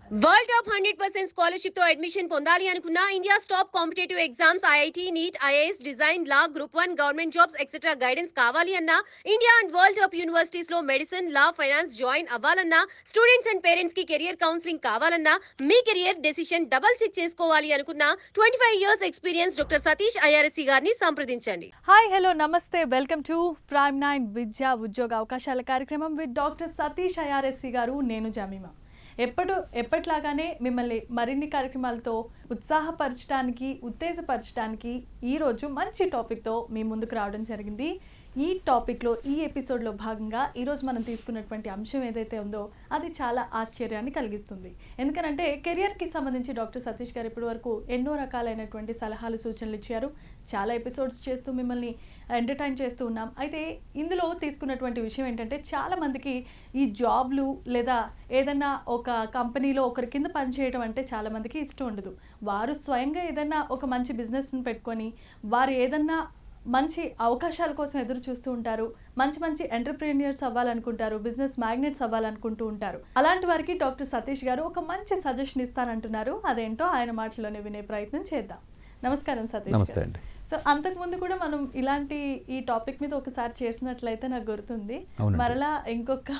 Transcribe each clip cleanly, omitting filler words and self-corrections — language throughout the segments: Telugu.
వరల్డ్ టాప్ 100% స్కాలర్షిప్ తో అడ్మిషన్ పొందాలి అనుకున్న India top competitive exams IIT NEET IAS design law group 1 government jobs etcetera guidance కావాలి అన్న India and world top universities లో మెడిసిన్ లా ఫైనాన్స్ జాయిన్ అవ్వాలన్నా స్టూడెంట్స్ అండ్ పేరెంట్స్ కి కెరియర్ కౌన్సిలింగ్ కావాలన్నా మీ కెరియర్ డెసిషన్ డబుల్ చెక్ చేసుకోవాలి అనుకున్న 25 years experience doctor Satish IRSC గారిని సంప్రదించండి. హాయ్ హలో నమస్తే వెల్కమ్ టు ప్రైమ్ 9 విద్యా ఉద్యోగ అవకాశాల కార్యక్రమం విత్ డాక్టర్ సతీష్ ఐఆర్ఎస్సి గారు. నేను జమీమా. ఎప్పట్లాగానే మిమ్మల్ని మరిన్ని కార్యక్రమాలతో ఉత్సాహపరచడానికి ఉత్తేజపరచడానికి ఈరోజు మంచి టాపిక్తో మీ ముందుకు రావడం జరిగింది. ఈ టాపిక్లో ఈ ఎపిసోడ్లో భాగంగా ఈరోజు మనం తీసుకున్నటువంటి అంశం ఏదైతే ఉందో అది చాలా ఆశ్చర్యాన్ని కలిగిస్తుంది. ఎందుకనంటే కెరియర్కి సంబంధించి డాక్టర్ సతీష్ గారు ఇప్పటి వరకు ఎన్నో రకాలైనటువంటి సలహాలు సూచనలు ఇచ్చారు. చాలా ఎపిసోడ్స్ చేస్తూ మిమ్మల్ని ఎంటర్టైన్ చేస్తూ ఉన్నాం. అయితే ఇందులో తీసుకున్నటువంటి విషయం ఏంటంటే చాలామందికి ఈ జాబ్లు లేదా ఏదన్నా ఒక కంపెనీలో ఒకరి కింద పనిచేయడం అంటే చాలామందికి ఇష్టం ఉండదు. వారు స్వయంగా ఏదన్నా ఒక మంచి బిజినెస్ని పెట్టుకొని వారు ఏదన్నా మంచి అవకాశాల కోసం ఎదురు చూస్తూ ఉంటారు. మంచి ఎంటర్ప్రెన్యూర్స్ అవ్వాలనుకుంటారు, బిజినెస్ మ్యాగ్నెట్స్ అవ్వాలనుకుంటూ ఉంటారు. అలాంటి వారికి డాక్టర్ సతీష్ గారు ఒక మంచి సజెషన్ ఇస్తానంటున్నారు. అదేంటో ఆయన మాటలోనే వినే ప్రయత్నం చేద్దాం. నమస్కారం సతీష్. నమస్తే అండి. సో అంతకుముందు కూడా మనం ఇలాంటి ఈ టాపిక్ మీద ఒకసారి చేసినట్లయితే నాకు గుర్తుంది. మరలా ఇంకొక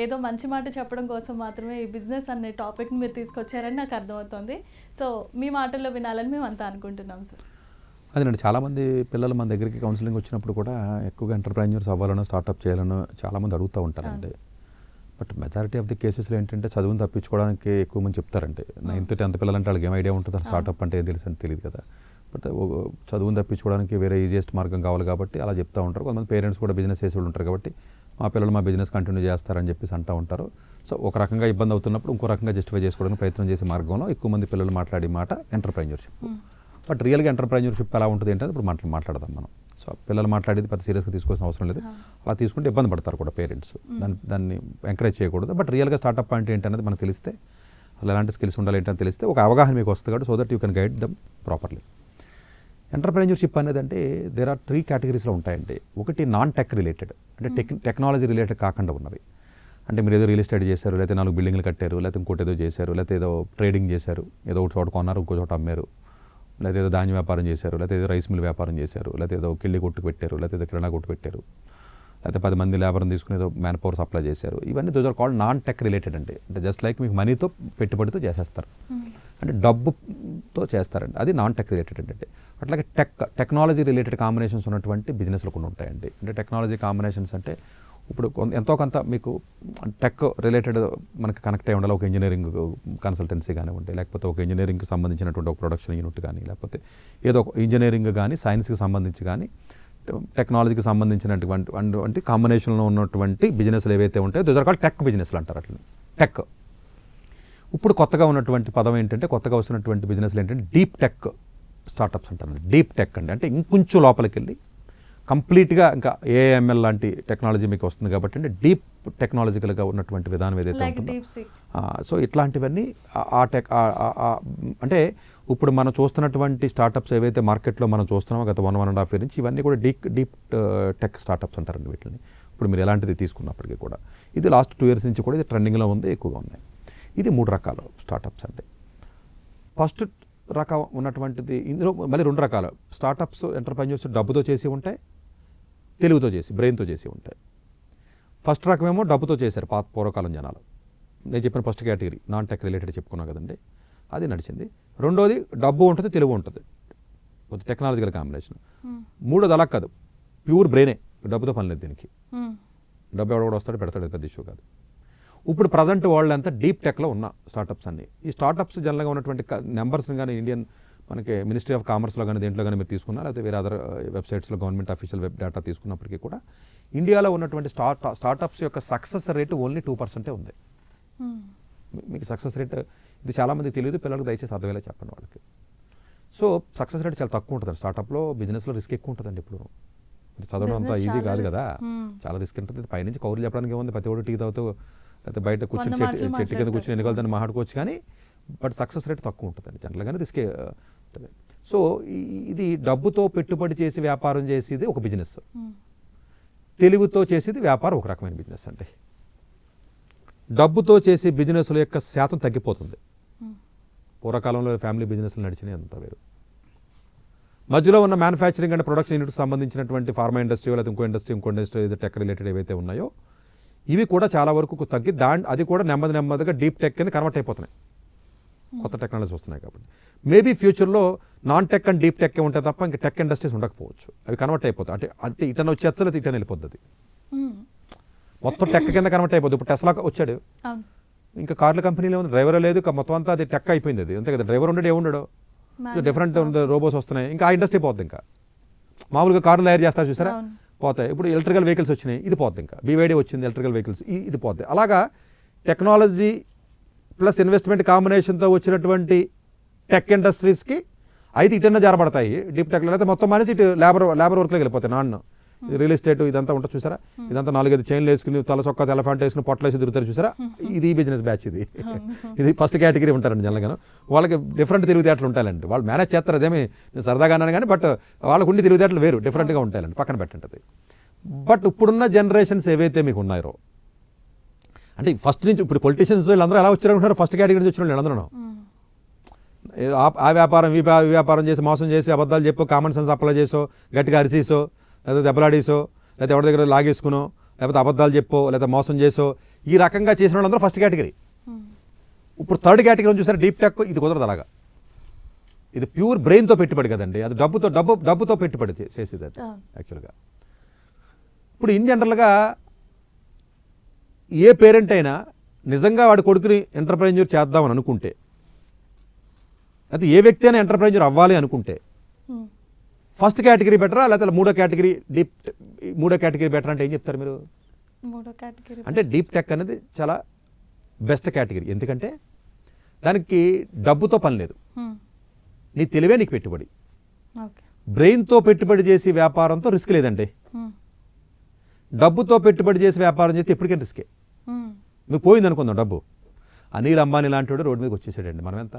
ఏదో మంచి మాట చెప్పడం కోసం మాత్రమే ఈ బిజినెస్ అనే టాపిక్ని మీరు తీసుకొచ్చారని నాకు అర్థమవుతుంది. సో మీ మాటల్లో వినాలని మేము అంతా అనుకుంటున్నాం సార్. అదేనండి, చాలామంది పిల్లలు మన దగ్గరికి కౌన్సిలింగ్ వచ్చినప్పుడు కూడా ఎక్కువగా ఎంటర్ప్రెన్యూర్స్ అవ్వాలనో స్టార్ట్అప్ చేయాలనో చాలామంది అడుగుతూ ఉంటారండి. బట్ మెజారిటీ ఆఫ్ ది కేసెస్లో ఏంటంటే చదువుని తప్పించుకోవడానికి ఎక్కువ మంది చెప్తారండి. 9th 10th పిల్లలంటే వాళ్ళకి ఏం ఐడియా ఉంటుంది స్టార్ట్అప్ అంటే ఏం తెలుసు అంటే తెలియదు కదా. బట్ చదువుని తప్పించుకోవడానికి వేరే ఈజియెస్ట్ మార్గం కావాలి కాబట్టి అలా చెప్తూ ఉంటారు. కొంతమంది పేరెంట్స్ కూడా బిజినెస్ చేసే వాళ్ళు ఉంటారు కాబట్టి మా పిల్లలు మా బిజినెస్ కంటిన్యూ చేస్తారని చెప్పేసి అంటూ ఉంటారు. సో ఒక రకంగా ఇబ్బంది అవుతున్నప్పుడు ఇంకో రకంగా జస్టిఫై చేసుకోవడానికి ప్రయత్నం చేసే మార్గంలో ఎక్కువ మంది పిల్లలు మాట్లాడే మాట ఎంటర్ప్రెన్యూర్షిప్. బట్ రియల్గా ఎంటర్ప్రెన్యూర్షిప్ ఎలా ఉంటుంది ఏంటంటే ఇప్పుడు మాట్లాడదాం మనం. సో పిల్లలు మాట్లాడేది పెద్ద సీరియస్గా తీసుకోవాల్సిన అవసరం లేదు. అలా తీసుకుంటే ఇబ్బంది పడతారు కూడా పేరెంట్స్. దాన్ని ఎంకరేజ్ చేయకూడదు. బట్ రియల్గా స్టార్ట్అప్ అంటే ఏంటనేది మనకు తెలిస్తే, అసలు ఎలాంటి స్కిల్స్ ఉండాలి ఏంటని తెలిస్తే ఒక అవగాహన మీకు వస్తుంది కాబట్టి so that you can guide dum properly. Entrepreneurship అనేది అంటే దేర్ ఆర్ 3 కేటగిరీస్లో ఉంటాయండి. ఒకటి నాన్ టెక్ రిలేటెడ్, అంటే టెక్నాలజీ రిలేటెడ్ కాకుండా ఉన్నవి. అంటే మీరు ఏదో రియల్ ఎస్టేట్ చేశారు, లేకపోతే 4 బిల్డింగ్లు కట్టారు, లేకపోతే ఇంకోటి ఏదో చేశారు, లేకపోతే ఏదో ట్రేడింగ్ చేశారు, ఏదో ఒక చోట కొన్నారు ఇంకో చోట అమ్మారు, లేకపోతే ఏదో ధాన్యం వ్యాపారం చేశారు, లేకపోతే ఏదో రైస్ మిల్ వ్యాపారం చేశారు, లేకపోతే ఏదో కిళ్ళి కొట్టు పెట్టారు, లేకపోతే ఏదో కిరాణా కొట్టు పెట్టారు, లేకపోతే 10 మంది లేబర్ని తీసుకుని ఏదో మ్యాన్ పవర్ సప్లై చేశారు. ఇవన్నీ those are called non tech related అండి. అంటే జస్ట్ లైక్ మీకు మనీతో పెట్టుబడితో చేసేస్తారు, అంటే డబ్బుతో చేస్తారండి. అది నాన్ టెక్ రిలేటెడ్ అంటే. అట్లాగే టెక్నాలజీ రిలేటెడ్ కాంబినేషన్స్ ఉన్నటువంటి బిజినెస్లు కొన్ని ఉంటాయండి. అంటే టెక్నాలజీ కాంబినేషన్స్ అంటే ఇప్పుడు ఎంతో కొంత మీకు టెక్ రిలేటెడ్ మనకి కనెక్ట్ అయి ఉండాలి. ఒక ఇంజనీరింగ్ కన్సల్టెన్సీ కానివ్వండి, లేకపోతే ఒక ఇంజనీరింగ్కి సంబంధించినటువంటి ఒక ప్రొడక్షన్ యూనిట్ కానీ, లేకపోతే ఏదో ఒక ఇంజనీరింగ్ కానీ సైన్స్కి సంబంధించి కానీ టెక్నాలజీకి సంబంధించినటువంటి కాంబినేషన్లో ఉన్నటువంటి బిజినెస్లు ఏవైతే ఉంటాయో దోస్ ఆర్ కాల్డ్ టెక్ బిజినెస్లు అంటారు. అట్లా టెక్. ఇప్పుడు కొత్తగా ఉన్నటువంటి పదం ఏంటంటే, కొత్తగా వస్తున్నటువంటి బిజినెస్లు ఏంటంటే డీప్ టెక్ స్టార్టప్స్ అంటారు. డీప్ టెక్ అంటే ఇంకొంచెం లోపలికి వెళ్ళి కంప్లీట్గా ఇంకా ఏఎంఎల్ లాంటి టెక్నాలజీ మీకు వస్తుంది కాబట్టి అంటే డీప్ టెక్నాలజికల్గా ఉన్నటువంటి విధానం ఏదైతే ఉంటుందో సో ఇట్లాంటివన్నీ ఆ టెక్ అంటే ఇప్పుడు మనం చూస్తున్నటువంటి స్టార్టప్స్ ఏవైతే మార్కెట్లో మనం చూస్తున్నామో గత 1.5 years నుంచి ఇవన్నీ కూడా డీప్ టెక్ స్టార్టప్స్ అంటారండి వీటిని. ఇప్పుడు మీరు ఎలాంటిది తీసుకున్నప్పటికీ కూడా ఇది లాస్ట్ 2 years నుంచి కూడా ఇది ట్రెండింగ్లో ఉంది, ఎక్కువగా ఉన్నాయి. ఇది 3 రకాలు స్టార్టప్స్ అండి. ఫస్ట్ రకం ఉన్నటువంటిది ఇందులో మళ్ళీ 2 రకాలు స్టార్టప్స్. ఎంటర్ప్రెన్యూర్స్ డబ్బుతో చేసి ఉంటాయి, తెలుగుతో చేసి బ్రెయిన్తో చేసి ఉంటాయి. ఫస్ట్ రకమేమో డబ్బుతో చేశారు పూర్వకాలం జనాలు. నేను చెప్పిన first category non tech related చెప్పుకున్నాం కదండి, అది నడిచింది. రెండోది డబ్బు ఉంటుంది, తెలుగు ఉంటుంది, టెక్నాలజికల్ కాంబినేషన్. మూడోది అలా కాదు, ప్యూర్ బ్రెయినే, డబ్బుతో పని లేదు దీనికి. డబ్బు ఎవడో వస్తాడు పెడతాడు, పెద్ద ఇష్యూ కాదు. ఇప్పుడు ప్రజెంట్ వరల్డ్ అంతా డీప్ టెక్లో ఉన్న స్టార్టప్స్ అన్ని. ఈ స్టార్టప్స్ జనరల్గా ఉన్నటువంటి నెంబర్స్ని కానీ ఇండియన్ మనకి మినిస్ట్రీ ఆఫ్ కామర్స్లో కానీ దేంట్లో కానీ మీరు తీసుకున్నా, లేకపోతే వేరే అదర్ వెబ్సైట్స్లో గవర్నమెంట్ అఫీషియల్ వెబ్ డేటా తీసుకున్నప్పటికీ కూడా ఇండియాలో ఉన్నటువంటి స్టార్టప్స్ యొక్క సక్సెస్ రేటు ఓన్లీ 2% ఉంది. మీకు సక్సెస్ రేట్ ఇది చాలామంది తెలియదు, పిల్లలకు దయచేసి అర్థమయ్యేలా చెప్పండి వాళ్ళకి. సో సక్సెస్ రేట్ చాలా తక్కువ ఉంటుంది స్టార్టప్లో. బిజినెస్లో రిస్క్ ఎక్కువ ఉంటుందండి. ఇప్పుడు చదవడం అంతా ఈజీ కాదు కదా, చాలా రిస్క్ ఉంటుంది. పైనుంచి కౌరులు చెప్పడానికి ఏముంది, ప్రతి ఒక్కటి టీ తాగుతూ లేకపోతే బయట కూర్చొని చెట్టు కింద కూర్చొని ఎన్నికలతో మాట్లాడుకోవచ్చు, కానీ బట్ సక్సెస్ రేట్ తక్కువ ఉంటుందండి జనరల్గానే, రిస్కే. సో ఇది డబ్బుతో పెట్టుబడి చేసి వ్యాపారం చేసేది ఒక బిజినెస్, తెలుగుతో చేసేది వ్యాపారం ఒక రకమైన బిజినెస్ అండి. డబ్బుతో చేసే బిజినెస్ల యొక్క శాతం తగ్గిపోతుంది. పూర్వకాలంలో ఫ్యామిలీ బిజినెస్లు నడిచినాయి అంత వేరు. మధ్యలో ఉన్న మ్యానుఫ్యాక్చరింగ్ అండ్ ప్రొడక్షన్ యూనిట్కి సంబంధించినటువంటి ఫార్మా ఇండస్ట్రీ లేదా ఇంకో ఇండస్ట్రీ టెక్ రిలేటెడ్ ఏవైతే ఉన్నాయో ఇవి కూడా చాలా వరకు తగ్గి అది కూడా నెమ్మదిగా డీప్ టెక్ కింద కన్వర్ట్ అయిపోతున్నాయి. కొత్త టెక్నాలజీస్ వస్తున్నాయి కాబట్టి మేబీ ఫ్యూచర్లో non tech and deep tech ఉంటాయి తప్ప ఇంకా టెక్ ఇండస్ట్రీస్ ఉండకపోవచ్చు. అవి కన్వర్ట్ అయిపోతాయి. అంటే ఇటన్ వచ్చేస్తుంది, ఇటన్ వెళ్ళిపోతుంది. మొత్తం టెక్ కింద కన్వర్ట్ అయిపోతుంది. ఇప్పుడు టెస్లా వచ్చాడు, ఇంకా కార్ల కంపెనీలో ఉంది, డ్రైవర్ లేదు, మొత్తం అంతా అది టెక్ అయిపోయింది. అది అంతే కదా, డ్రైవర్ ఉండడు ఏముండడు, డిఫరెంట్ రోబోస్ వస్తున్నాయి, ఇంకా ఆ ఇండస్ట్రీ పోతుంది. ఇంకా మామూలుగా కార్లు తయారు చేస్తారు చూసారా, పోతాయి. ఇప్పుడు ఎలక్ట్రికల్ వెహికల్స్ వచ్చినాయి, ఇది పోతుంది. ఇంకా BYD వచ్చింది, ఎలక్ట్రికల్ వెహికల్స్, ఇది పోతాయి. అలాగా టెక్నాలజీ ప్లస్ ఇన్వెస్ట్మెంట్ కాంబినేషన్తో వచ్చినటువంటి టెక్ ఇండస్ట్రీస్కి అయితే ఇటన్నా జారబడతాయి. డీప్ టెక్లో అయితే మొత్తం మానేసి ఇటు లేబర్ వర్క్లోకి వెళ్ళిపోతాయి. రియల్ ఎస్టేట్ ఇదంతా ఉంటుంది చూసారా, ఇదంతా 4-5 చైన్లు వేసుకుని తల చొక్కా ఎలఫెంట్ వేసుకుని పొట్టలేసి తిరుగుతారు చూసారా, ఇది బిజినెస్ బ్యాచ్. ఇది ఫస్ట్ కేటగిరీ ఉంటారండి జనరల్గా. వాళ్ళకి డిఫరెంట్ తెలివితేటలు ఉంటాయండి. వాళ్ళు మేనేజ్ చేస్తారు, అదేమి సరదాగా అన్నాను కానీ, బట్ వాళ్ళకు ఉండి తెలివితేటలు వేరు, డిఫరెంట్గా ఉంటాయండి, పక్కన పెట్టండి. బట్ ఇప్పుడున్న జనరేషన్స్ ఏవైతే మీకు ఉన్నాయో, అంటే ఫస్ట్ నుంచి ఇప్పుడు పొలిటీషియన్స్ వీళ్ళందరూ ఎలా వచ్చారనుకుంటారు, ఫస్ట్ కేటగిరీ నుంచి వచ్చిన వాళ్ళు అందరూ ఆ వ్యాపారం ఈ వ్యాపారం చేసి మోసం చేసి అబద్ధాలు చెప్పో, కామన్ సెన్స్ అప్లై చేసో, గట్టిగా అరిసీసో, లేదా దెబ్బలాడీసో, లేదా ఎవరి దగ్గర లాగేసుకునో, లేకపోతే అబద్ధాలు చెప్పో, లేదా మోసం చేసో, ఈ రకంగా చేసిన వాళ్ళందరూ ఫస్ట్ కేటగిరీ. ఇప్పుడు థర్డ్ కేటగిరీ చూసారు డీప్ టెక్, ఇది కుదరదు. అలాగా ఇది ప్యూర్ బ్రెయిన్తో పెట్టుబడి కదండి, అది డబ్బుతో పెట్టుబడి చేసేది అది యాక్చువల్గా. ఇప్పుడు ఇన్ జనరల్గా ఏ పేరెంట్ అయినా నిజంగా వాడి కొడుకుని ఎంటర్ప్రెన్యూర్ చేద్దామని అనుకుంటే, అయితే ఏ వ్యక్తి అయినా ఎంటర్ప్రెన్యూర్ అవ్వాలి అనుకుంటే ఫస్ట్ కేటగిరీ బెటరా, లేకపోతే మూడో కేటగిరీ బెటర్ అంటే ఏం చెప్తారు మీరు? అంటే డీప్ టెక్ అనేది చాలా బెస్ట్ కేటగిరీ. ఎందుకంటే దానికి డబ్బుతో పని లేదు, నీ తెలివే నీకు పెట్టుబడి. బ్రెయిన్తో పెట్టుబడి చేసి వ్యాపారంతో రిస్క్ లేదండి. డబ్బుతో పెట్టుబడి చేసి వ్యాపారం చేస్తే ఎప్పటికైనా రిస్కే. మీకు పోయింది అనుకుందాం డబ్బు, అనిల్ అంబానీ లాంటి వాడు రోడ్డు మీదకి వచ్చేసాడండి, మనం ఎంత?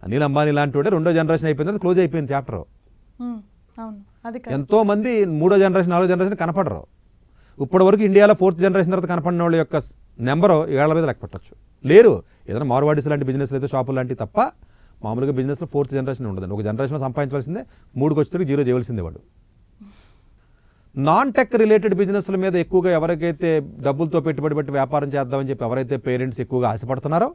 అనిల్ అంబానీ లాంటి వాడు 2వ జనరేషన్ అయిపోయింది, అది క్లోజ్ అయిపోయింది చాప్టర్. ఎంతోమంది 3వ జనరేషన్ 4వ జనరేషన్ కనపడరు. ఇప్పటి వరకు ఇండియాలో 4th జనరేషన్ తర్వాత కనపడిన వాళ్ళ యొక్క నెంబరు ఏళ్ల మీద లెక్క పెట్టచ్చు. లేరు, ఏదైనా మార్వాడీస్ లాంటి బిజినెస్ అయితే షాపులు లాంటివి తప్ప మామూలుగా బిజినెస్లో 4th జనరేషన్ ఉండదండి. ఒక జనరేషన్లో సంపాదించవలసిందే, 3కి వచ్చేసరికి 0 చేయవలసిందే వాడు. నాన్ టెక్ రిలేటెడ్ బిజినెస్ల మీద ఎక్కువగా ఎవరికైతే డబ్బులతో పెట్టుబడి పెట్టి వ్యాపారం చేద్దామని చెప్పి ఎవరైతే పేరెంట్స్ ఎక్కువగా ఆశపడుతున్నారో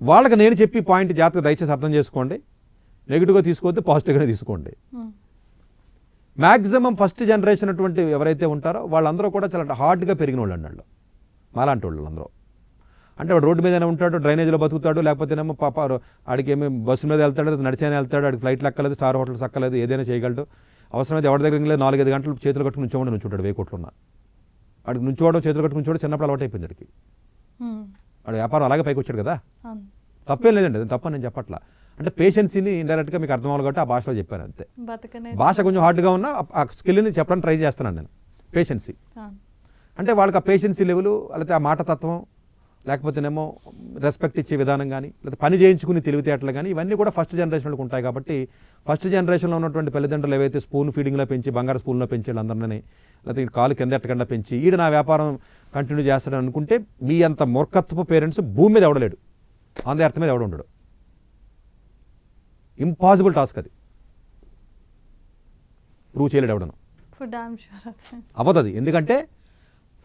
వాళ్ళకి నేను చెప్పి పాయింట్ జాగ్రత్తగా దయచేసి అర్థం చేసుకోండి. నెగిటివ్గా తీసుకోవద్దు, పాజిటివ్గానే తీసుకోండి. మ్యాక్సిమం ఫస్ట్ జనరేషన్ అటువంటి ఎవరైతే ఉంటారో వాళ్ళందరూ కూడా చాలా హార్డ్గా పెరిగిన వాళ్ళు అన్నాళ్ళు, మాలాంటి వాళ్ళు అందరూ. అంటే వాడు రోడ్డు మీదనే ఉంటాడు, డ్రైనేజ్లో బతుకుతాడు, లేకపోతేనేమో పాప ఆడికి ఏమి బస్సు మీద వెళ్తాడు, నడిచేనే వెళ్తాడు, ఆడికి ఫ్లైట్లు ఎక్కలేదు, స్టార్ హోటల్స్ ఎక్కలేదు, ఏదైనా చేయగలడు. అవసరమైతే ఎవరి దగ్గర 4-5 గంటలు చేతులు కట్టుకుని నుంచుంటాడు 1000 కోట్లు ఉన్నా. వాడికి నుంచోవడం, చేతులు కట్టుకుని నుంచోవడం చిన్నప్పుడు అలవాటు అయిపోయింది వాడికి. వాడు వ్యాపారం అలాగే పైకి వచ్చాడు కదా, తప్పేం లేదండి, అది తప్పని నేను చెప్పట్లా. అంటే పేషెన్సీని ఇండైరెక్ట్గా మీకు అర్థం అవ్వాలి కాబట్టి ఆ భాషలో చెప్పాను అంతే. భాష కొంచెం హార్డ్గా ఉన్నా ఆ స్కిల్ని చెప్పడానికి ట్రై చేస్తున్నాను నేను. పేషెన్సీ అంటే వాళ్ళకి ఆ పేషెన్సీ లెవెల్, లేకపోతే ఆ మాట తత్వం, లేకపోతేనేమో రెస్పెక్ట్ ఇచ్చే విధానం కానీ, లేదా పని చేయించుకుని తెలివితేటలు కానీ, ఇవన్నీ కూడా ఫస్ట్ జనరేషన్లకు ఉంటాయి. కాబట్టి ఫస్ట్ జనరేషన్లో ఉన్నటువంటి తల్లిదండ్రులు ఏవైతే స్పూన్ ఫీడింగ్లో పెంచి, బంగారు స్పూన్లో పెంచి అందరినీ, లేకపోతే కాలు కింద ఎట్టకుండా పెంచి ఈడు నా వ్యాపారం కంటిన్యూ చేస్తాడని అనుకుంటే మీ అంత మూర్ఖత్వపు పేరెంట్స్ భూమి మీద ఎవడలేడు, ఆన్ ది ఎర్త్ మీద ఎవడ ఉండడు. ఇంపాసిబుల్ టాస్క్ అది, ప్రూవ్ చేయలేడు ఎవడను, అవ్వదు. ఎందుకంటే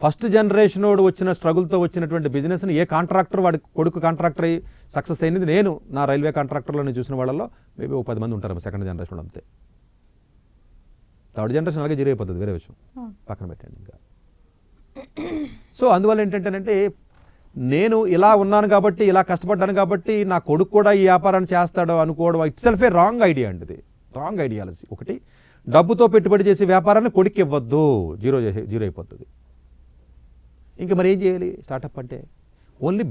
ఫస్ట్ జనరేషన్ వాడు వచ్చిన స్ట్రగుల్తో వచ్చినటువంటి బిజినెస్ని ఏ కాంట్రాక్టర్ వాడి కొడుకు కాంట్రాక్టర్ అయ్యి సక్సెస్ అయింది నేను నా రైల్వే కాంట్రాక్టర్లో నేను చూసిన వాళ్ళలో మేబీ 10 మంది ఉంటారు సెకండ్ జనరేషన్ అంతే. థర్డ్ జనరేషన్ అలాగే జీరో అయిపోతుంది, వేరే విషయం పక్కన పెట్టండి. ఇంకా సో అందువల్ల ఏంటంటేనంటే నేను ఇలా ఉన్నాను కాబట్టి, ఇలా కష్టపడ్డాను కాబట్టి నా కొడుకు కూడా ఈ వ్యాపారాన్ని చేస్తాడో అనుకోవడం it self A wrong idea అండి. ఇది రాంగ్ ఐడియాలజీ. ఒకటి, డబ్బుతో పెట్టుబడి చేసే వ్యాపారాన్ని కొడుకు ఇవ్వద్దు, జీరో అయిపోతుంది. ఇంకా మరి ఏం చేయాలి? స్టార్టప్ అంటే ఓన్లీ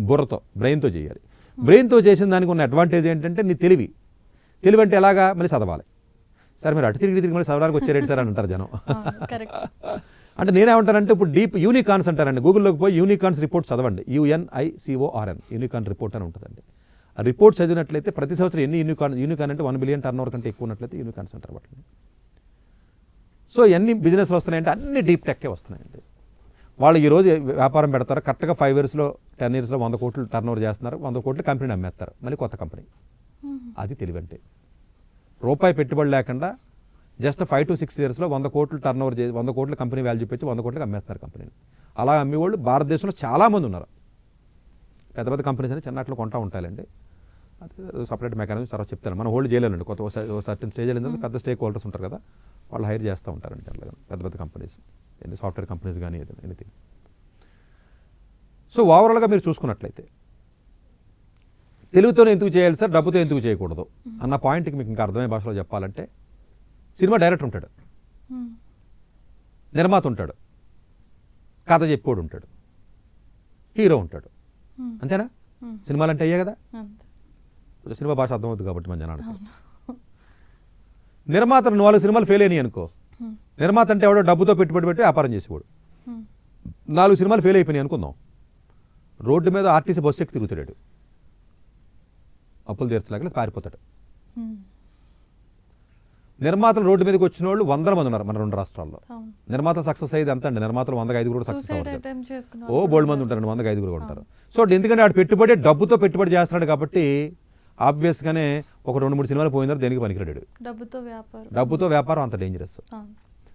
బుర్రతో, బ్రెయిన్తో చేయాలి. బ్రెయిన్తో చేసిన దానికి ఉన్న అడ్వాంటేజ్ ఏంటంటే నీ తెలివి అంటే ఎలాగా, మళ్ళీ చదవాలి. సార్ మీరు అటు తిరిగి మళ్ళీ చదవడానికి వచ్చారేంటి సార్ అని అంటారు జనం. అంటే నేనేమంటానంటే ఇప్పుడు డీప్ యూనికార్న్స్ అంటారండి, గూగుల్లోకి పోయి యూనికార్న్స్ రిపోర్ట్ చదవండి, UNICORN యూనికార్న్ రిపోర్ట్ అని ఉంటుందండి. ఆ రిపోర్ట్ చదివినట్లయితే ప్రతి సంవత్సరం ఎన్ని యూనికార్న్ అంటే 1 బిలియన్ టర్న్ ఓవర్ కంటే ఎక్కువ ఉన్నట్లయితే యూనికార్న్స్ అంటారు వాటిని. సో ఎన్ని బిజినెస్లు వస్తున్నాయంటే అన్ని డీప్ టెక్కే వస్తున్నాయండి. వాళ్ళు ఈరోజు వ్యాపారం పెడతారు, కరెక్ట్గా 5 yearsలో 10 yearsలో 100 కోట్లు టర్న్ ఓవర్ చేస్తున్నారు, 100 కోట్లు కంపెనీని అమ్మేస్తారు, మళ్ళీ కొత్త కంపెనీ. అది తెలివంటే రూపాయి పెట్టుబడి లేకుండా జస్ట్ 5 to 6 yearsలో 100 కోట్లు టర్న్ ఓవర్ చేసి 100 కోట్ల కంపెనీ వాల్యూ చూపించి 100 కోట్లకి అమ్మేస్తున్నారు కంపెనీని. అలా అమ్మేవాళ్ళు భారతదేశంలో చాలామంది ఉన్నారు. పెద్ద పెద్ద కంపెనీస్ అని చిన్నట్లు కొంటా ఉంటాయండి. అది సపరేట్ మెకానిజం తర్వాత చెప్తాను. మనం హోల్డ్ చేయలేనండి. కొత్త సర్టన్ స్టేజ్ వెళ్ళిన పెద్ద స్టేక్ హోల్డర్స్ ఉంటారు కదా, వాళ్ళు హైర్ చేస్తూ ఉంటారండి జనరల్గా పెద్ద పెద్ద కంపెనీస్, సాఫ్ట్వేర్ కంపెనీస్ కానీ ఎనీథింగ్. సో ఓవరాల్గా మీరు చూసుకున్నట్లయితే తెలుగుతోనే ఎందుకు చేయాలి సార్, డబ్బుతో ఎందుకు చేయకూడదు అన్న పాయింట్కి మీకు ఇంకా అర్థమయ్యే భాషలో చెప్పాలంటే, సినిమా డైరెక్టర్ ఉంటాడు, నిర్మాత ఉంటాడు, కథ చెప్పేవాడు ఉంటాడు, హీరో ఉంటాడు. అంతేనా? సినిమాలు అంటే అయ్యే కదా. సినిమా భాష అర్థమవుతుంది కాబట్టి మన జనానికి. నిర్మాత 4 సినిమాలు ఫెయిల్ అయినాయి అనుకో, నిర్మాత అంటే ఎవడో డబ్బుతో పెట్టుబడి పెట్టి వ్యాపారం చేసేవాడు. 4 సినిమాలు ఫెయిల్ అయిపోయినాయి అనుకుందాం, రోడ్డు మీద ఆర్టీసీ బస్సు ఎక్కి తిరుగుతాడు, అప్పులు తీర్చలేక పారిపోతాడు. నిర్మాతలు రోడ్డు మీదకి వచ్చిన వాళ్ళు 100 మంది ఉన్నారు మన 2 రాష్ట్రాల్లో. నిర్మాత సక్సెస్ అయ్యేది అంత అండి, నిర్మాతలు 100-5 కూడా సక్సెస్ అవుతారు. ఓ బోల్డ్ మంది ఉంటారు, 100-5 కూడా ఉంటారు. సో ఎందుకంటే ఆడు పెట్టుబడి డబ్బుతో పెట్టుబడి చేస్తున్నాడు కాబట్టి ఆబ్వియస్గానే ఒక 2-3 సినిమాలు పోయినారు, దేనికి పనికిరాడు. డబ్బుతో వ్యాపారం అంత డేంజరస్.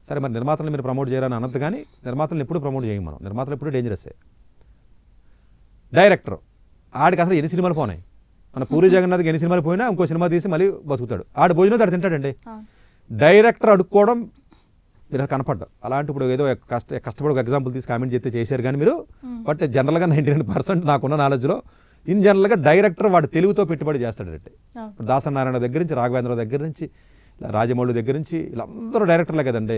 సరే మరి నిర్మాతలను మీరు ప్రమోట్ చేయాలని అనద్దు, కానీ నిర్మాతలను ఎప్పుడు ప్రమోట్ చేయం మనం. నిర్మాతలు ఎప్పుడు డేంజరస్సే. డైరెక్టర్ ఆడికి అసలు ఎన్ని సినిమాలు పోనాయి, మన పూరి జగన్నాథ్కి ఎన్ని సినిమాలు పోయినా ఇంకో సినిమా తీసి మళ్ళీ బతుకుతాడు, ఆడు భోజనం ఆడు తింటాడండి. డైరెక్టర్ అడుక్కోవడం మీరు కనపడ్డా. అలాంటి ఇప్పుడు ఏదో కష్టపడి ఒక ఎగ్జాంపుల్ తీసి కామెంట్ చేస్తే చేశారు కానీ మీరు, బట్ జనరల్గా 99% నాకున్న నాలెడ్జ్లో ఇన్ జనరల్గా డైరెక్టర్ వాడు తెలుగుతో పెట్టుబడి చేస్తాడంటే. ఇప్పుడు దాసనారాయణ దగ్గర నుంచి, రాఘవేంద్ర దగ్గర నుంచి, రాజమౌళి దగ్గర నుంచి వీళ్ళందరూ డైరెక్టర్లే కదండి,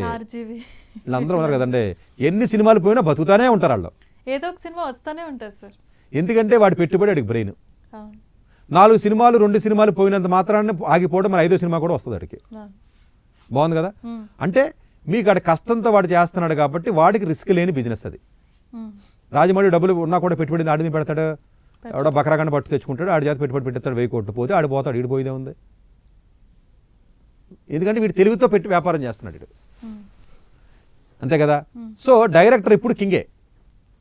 వీళ్ళందరూ ఉన్నారు కదండి. ఎన్ని సినిమాలు పోయినా బతుకుతానే ఉంటారు వాళ్ళు, ఏదో ఒక సినిమా వస్తానే ఉంటుంది సార్. ఎందుకంటే వాడి పెట్టుబడి వాడికి బ్రెయిన్. 4 సినిమాలు 2 సినిమాలు పోయినంత మాత్రాన్ని ఆగిపోవడం, మరి 5వ సినిమా కూడా వస్తుంది వాడికి. బాగుంది కదా. అంటే మీకు ఆడ కష్టంతో వాడు చేస్తున్నాడు కాబట్టి వాడికి రిస్క్ లేని బిజినెస్ అది. రాజమౌళి డబ్బులు ఉన్నా కూడా పెట్టుబడి ఆడిని పెడతాడు, ఎవడో బకరాగండ పట్టు తెచ్చుకుంటాడు, ఆడి చేత పెట్టుబడి పెట్టేస్తాడు, 1000 కోట్లు పోతే ఆడిపోతాడు, ఈడిపోయిదే ఉంది. ఎందుకంటే వీడు తెలుగుతో పెట్టి వ్యాపారం చేస్తున్నాడు వీడు, అంతే కదా. సో డైరెక్టర్ ఎప్పుడు కింగే,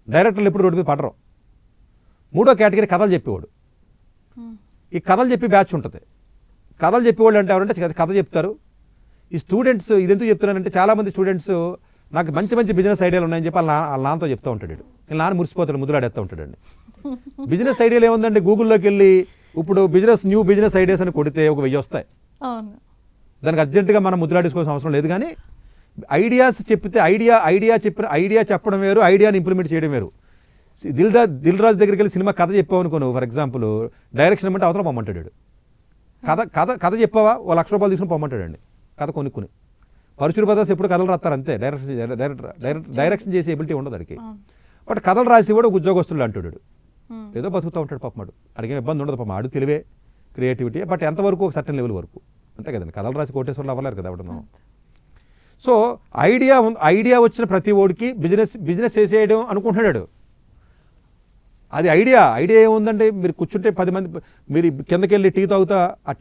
డైరెక్టర్లు ఎప్పుడు రోడ్డు మీద పడరు. 3వ కేటగిరీ కథలు చెప్పేవాడు. ఈ కథలు చెప్పి బ్యాచ్ ఉంటుంది. కథలు చెప్పేవాళ్ళు అంటే ఎవరంటే కథ చెప్తారు. ఈ స్టూడెంట్స్ ఇది ఎందుకు చెప్తున్నానంటే, చాలామంది స్టూడెంట్స్ నాకు మంచి మంచి బిజినెస్ ఐడియాలు ఉన్నాయని చెప్పి వాళ్ళ నాన్నతో చెప్తూ ఉంటాడు. వీళ్ళ నాన్న మురిసిపోతాడు, ముద్దులాడేస్తూ ఉంటాడండి. బిజినెస్ ఐడియాలు ఏముందండి, గూగుల్లోకి వెళ్ళి ఇప్పుడు న్యూ బిజినెస్ ఐడియాస్ అని కొడితే ఒక 1000 వస్తాయి. దానికి అర్జెంటుగా మనం ముద్దులాడేసుకోవాల్సిన అవసరం లేదు. కానీ ఐడియాస్ చెప్పితే ఐడియా చెప్పడం వేరు, ఐడియాని ఇంప్లిమెంట్ చేయడం వేరు. దిల్ రాజు దగ్గరికి వెళ్ళి సినిమా కథ చెప్పావు అనుకోను, ఫర్ ఎగ్జాంపుల్ డైరెక్షన్ ఇవ్వమంటే అవతల పొమ్మంటాడు. కథ చెప్పావా, ఓ ₹1,00,000 తీసుకుని పొమ్మంటాడండి కథ కొనుక్కుని. పరుచూరు బ్రదర్స్ ఎప్పుడు కథలు రాస్తారు అంతే, డైరెక్షన్ చేసే ఎబిలిటీ ఉండదు అడిగి. బట్ కథలు రాసి కూడా ఉద్యోగస్తులు అంటాడు, ఏదో బతుకుతూ ఉంటాడు పాపమాడు, అడిగే ఇబ్బంది ఉండదు పాపం, ఆడు తెలివే క్రియేటివిటీ. బట్ ఎంతవరకు ఒక సర్టన్ లెవెల్ వరకు, అంతే కదండి. కథలు రాసి కోటేశ్వర్లు అవ్వలేరు కదా ఎవడన్నా. సో ఐడియా వచ్చిన ప్రతి ఓడికి బిజినెస్ చేసేయడం అనుకుంటున్నాడు. అది ఐడియా ఏముందంటే, మీరు కూర్చుంటే 10 మంది, మీరు కిందకి వెళ్ళి టీ తాగుతా ఆ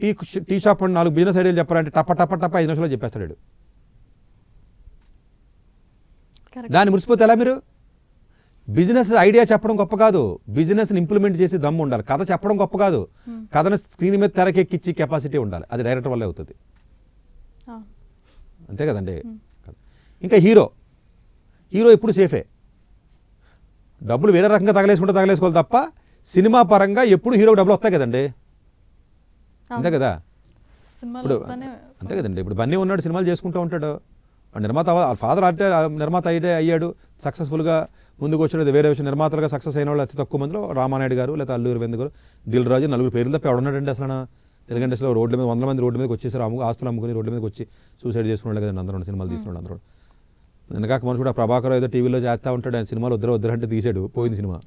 టీ షాప్ 4 బిజినెస్ ఐడియాలు చెప్పారంటే టప్ప 5 నిమిషాల్లో చెప్పేస్తాడు. దాన్ని మురిసిపోతే ఎలా? మీరు బిజినెస్ ఐడియా చెప్పడం గొప్ప కాదు, బిజినెస్ని ఇంప్లిమెంట్ చేసి దమ్ము ఉండాలి. కథ చెప్పడం గొప్ప కాదు, కథను స్క్రీన్ మీద తెరకెక్కించి కెపాసిటీ ఉండాలి. అది డైరెక్టర్ వల్లే అవుతుంది, అంతే కదండి. ఇంకా హీరో ఎప్పుడు సేఫే, డబ్బులు వేరే రకంగా తగలేసుకోవాలి తప్ప సినిమా పరంగా ఎప్పుడు హీరోకి డబ్బులు వస్తాయి కదండి, అంతే కదా. ఇప్పుడు అంతే కదండి. ఇప్పుడు బన్నీ ఉన్నాడు, సినిమాలు చేసుకుంటూ ఉంటాడు, నిర్మాత ఫాదర్ అంటే నిర్మాత అయ్యాడు, సక్సెస్ఫుల్గా ముందుకు వచ్చాడు. వేరే విషయం, నిర్మాతలుగా సక్సెస్ అయిన వాళ్ళు అతి తక్కువ మందిలో రామానాయుడు గారు, లేదా అల్లు అరవింద్ గారు, దిల్ రాజు, 4 పేర్లు తప్ప ఎవడున్నాడండి అసలు తెలుగు ఇండస్ట్రీలో. రోడ్ల మీద 100 మంది రోడ్డు మీదకి వచ్చేసారు, ఆస్తులు అమ్ముకుని రోడ్ల మీదకి వచ్చి సూసైడ్ చేసుకున్నాడు కదండి అందరూ, సినిమాలు తీసుకున్నాడు అందరూ. వెనకాక మనిషి కూడా ప్రభాకర్ ఏదో టీవీలో చేస్తూ ఉంటాడు, ఆయన సినిమాలు వద్దరు అంటే తీసాడు, పోయింది సినిమా.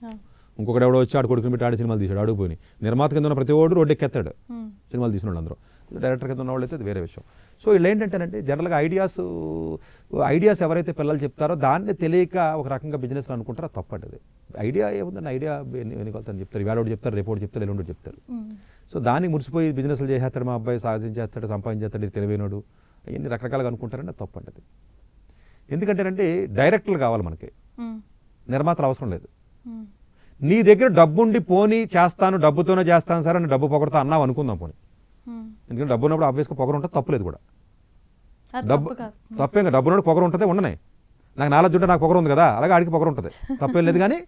ఇంకొకటి ఎవడో వచ్చి ఆడు కొడుకుని పెట్టి ఆడి సినిమాలు తీసాడు, ఆడిపోయి. నిర్మాత కింద ఉన్న ప్రతి ఓడు రోడ్డు ఎక్కేస్తాడు, సినిమాలు తీసిన అందరూ. డైరెక్టర్ కింద ఉన్న వాళ్ళు అయితే అది వేరే విషయం. సో వీళ్ళు ఏంటంటేనంటే జనరల్గా ఐడియాస్ ఎవరైతే పిల్లలు చెప్తారో దాన్ని తెలియక ఒక రకంగా బిజినెస్లో అనుకుంటారో తప్పండి. ఐడియా ఏముందండి, ఐడియా ఎన్నికొలుతాను చెప్తారు, ఇవాళ చెప్తారు, రేపు చెప్తారు, ఎల్లుండి చెప్తారు. సో దాన్ని మురిసిపోయి బిజినెస్లు చేసేస్తాడు, మా అబ్బాయి సాధించేస్తాడు, సంపాదించేస్తాడు, తెలివైనడు, అవన్నీ రకరకాలుగా అనుకుంటారంటే తప్పండి అది. ఎందుకంటేనంటే డైరెక్టర్లు కావాలి మనకి. నిర్మాతలు అవసరం లేదు. నీ దగ్గర డబ్బుండి పోనీ చేస్తాను, డబ్బుతోనే చేస్తాను సార్ అని డబ్బు పొగడతా అన్నావు అనుకుందాం పోనీ. ఎందుకంటే డబ్బు ఉన్నప్పుడు ఆబ్వియస్గా పొగరు ఉంటుంది, తప్పులేదు కూడా. డబ్బు తప్పేం కదా, డబ్బు ఉన్నప్పుడు పొగరు ఉంటుంది, ఉండనే. నాకు నాలెడ్జ్ ఉంటే నాకు పొగరు ఉంది కదా, అలాగే ఆడికి పొగరు ఉంటుంది, తప్పేం లేదు. కానీ